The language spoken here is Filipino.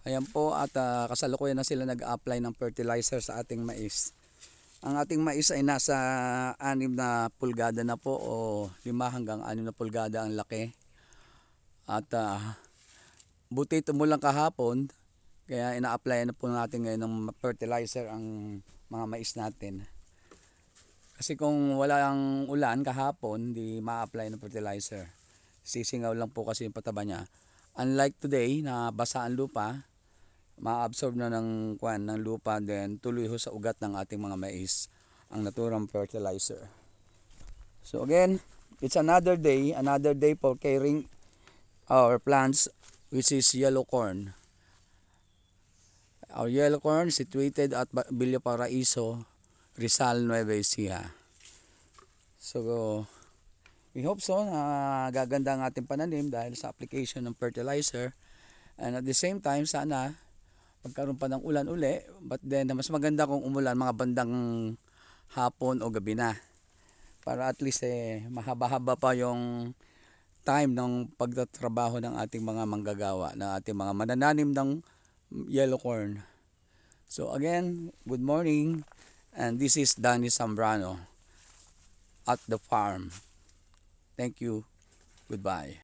Ayan po at kasalukuyan na sila nag-apply ng fertilizer sa ating mais. Ang ating mais ay nasa 6 na pulgada na po o 5 hanggang 6 na pulgada ang laki. At buti tumulang kahapon kaya ina-apply na po natin ngayon ng fertilizer ang mga mais natin. Kasi kung walang ulan kahapon, hindi ma-apply ng fertilizer. Sisingaw lang po kasi yung pataba niya. Unlike today na basa ang lupa, ma-absorb na ng lupa, then tuloy ho sa ugat ng ating mga mais ang naturang fertilizer. So again, it's another day for caring our plants, which is yellow corn. Our yellow corn situated at Villa Paraiso, Rizal, Nueva Ecija. So we hope so na gaganda ang ating pananim dahil sa application ng fertilizer, and at the same time sana magkaroon pa ng ulan uli, but then mas maganda kung umulan mga bandang hapon o gabi na para at least mahaba-haba pa yung time ng pagtatrabaho ng ating mga manggagawa, ng ating mga manananim ng yellow corn. So again, good morning, and this is Danny Zambrano at the farm. Thank you. Goodbye.